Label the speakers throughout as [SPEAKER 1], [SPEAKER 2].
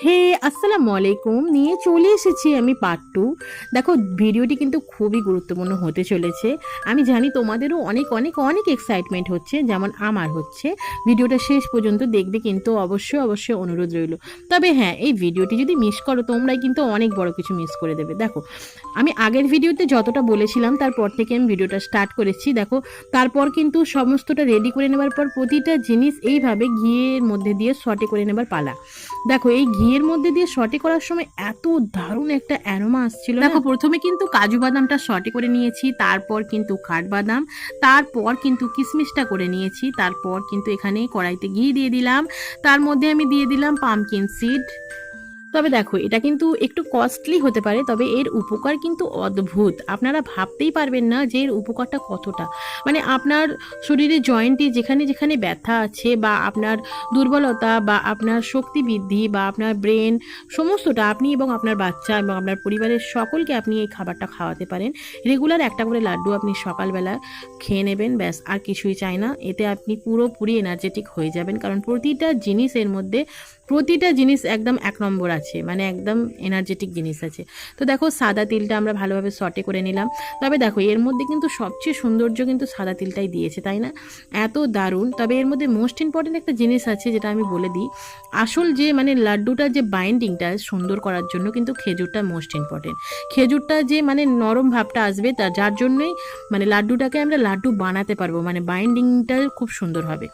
[SPEAKER 1] হে আসসালামু আলাইকুম, নিয়ে চলে এসেছি আমি পার্ট টু। দেখো, ভিডিওটি কিন্তু খুবই গুরুত্বপূর্ণ হতে চলেছে। আমি জানি তোমাদেরও অনেক অনেক অনেক এক্সাইটমেন্ট হচ্ছে, যেমন আমার হচ্ছে। ভিডিওটা শেষ পর্যন্ত দেখবে কিন্তু অবশ্যই অবশ্যই অনুরোধ রইল। তবে হ্যাঁ, এই ভিডিওটি যদি মিস করো তোমরাই কিন্তু অনেক বড় কিছু মিস করে দেবে। দেখো, আমি আগের ভিডিওতে যতটা বলেছিলাম তারপর থেকে আমি ভিডিওটা স্টার্ট করেছি। দেখো, তারপর কিন্তু সমস্তটা রেডি করে নেবার পর প্রতিটা জিনিস এইভাবে ঘিয়ের মধ্যে দিয়ে সটে করে নেবার পালা। দেখো, এই ঘিয়ের মধ্যে দিয়ে সটে করার সময় এত দারুণ একটা অ্যারোমা আসছিল। দেখো, প্রথমে কিন্তু কাজু বাদামটা সটে করে নিয়েছি, তারপর কিন্তু কাঠবাদাম, তারপর কিন্তু কিশমিশটা করে নিয়েছি, তারপর কিন্তু এখানে কড়াইতে ঘি দিয়ে দিলাম, তার মধ্যে আমি দিয়ে দিলাম পামকিন সিড। তবে দেখো, এটা কিন্তু একটু কস্টলি হতে পারে, তবে এর উপকার কিন্তু অদ্ভুত। আপনারা ভাবতেই পারবেন না যে এর উপকারটা কতটা। মানে আপনার শরীরে জয়েন্টে যেখানে যেখানে ব্যথা আছে, বা আপনার দুর্বলতা, বা আপনার শক্তি বৃদ্ধি, বা আপনার ব্রেন, সমস্তটা আপনি এবং আপনার বাচ্চা এবং আপনার পরিবারের সকলকে আপনি এই খাবারটা খাওয়াতে পারেন। রেগুলার একটা করে লাড্ডু আপনি সকালবেলা খেয়ে নেবেন, ব্যাস আর কিছুই চাই না। এতে আপনি পুরোপুরি এনার্জেটিক হয়ে যাবেন, কারণ প্রতিটা জিনিস এর মধ্যে, প্রতিটা জিনিস একদম এক নম্বর আছে, মানে একদম এনার্জেটিক জিনিস আছে। তো দেখো, সাদা তিলটা আমরা ভালোভাবে সটে করে নিলাম। তবে দেখো, এর মধ্যে কিন্তু সবচেয়ে সৌন্দর্য কিন্তু সাদা তিলটাই দিয়েছে, তাই না? এত দারুণ। তবে এর মধ্যে মোস্ট ইম্পর্টেন্ট একটা জিনিস আছে, যেটা আমি বলে দিই। আসল যে মানে লাড্ডুটার যে বাইন্ডিংটা সুন্দর করার জন্য কিন্তু খেজুরটা মোস্ট ইম্পর্টেন্ট। খেজুরটা যে মানে নরম ভাবটা আসবে, তা যার জন্যই মানে লাড্ডুটাকে আমরা লাড্ডু বানাতে পারবো, মানে বাইন্ডিংটা খুব সুন্দর হবে।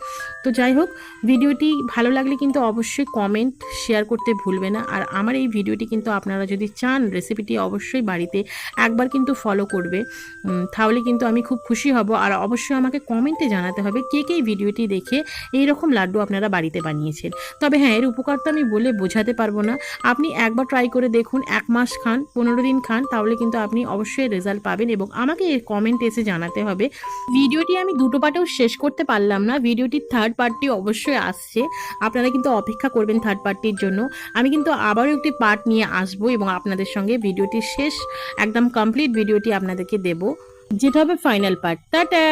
[SPEAKER 1] তো যাই হোক, ভিডিওটি ভালো লাগলে কিন্তু অবশ্যই কমেন্ট শেয়ার করতে ভুলবে না। আর আমার এই ভিডিওটি কিন্তু আপনারা যদি চান রেসিপিটি অবশ্যই বাড়িতে একবার কিন্তু ফলো করবে, তাহলে কিন্তু আমি খুব খুশি হব। আর অবশ্যই আমাকে কমেন্টে জানাতে হবে কে কে এই ভিডিওটি দেখে এই রকম লাড্ডু আপনারা বাড়িতে বানিয়েছেন। তবে হ্যাঁ, এর উপকার তো আমি বলে বোঝাতে পারবো না। আপনি একবার ট্রাই করে দেখুন, 1 মাস খান, 15 দিন খান, তাহলে কিন্তু আপনি অবশ্যই রেজাল্ট পাবেন, এবং আমাকে এর কমেন্টে এসে জানাতে হবে। ভিডিওটি আমি দুটো পার্টেও শেষ করতে পারলাম না, ভিডিওটির থার্ড পার্টটি অবশ্যই আসছে। আপনারা কিন্তু অপেক্ষা করবেন থার্ড পার্টটির জন্য। আমি কিন্তু আবারও একটি পার্ট নিয়ে আসবো, এবং আপনাদের সঙ্গে ভিডিওটির শেষ একদম কমপ্লিট ভিডিওটি আপনাদেরকে দেব, যেটা হবে ফাইনাল পার্ট। টাটা।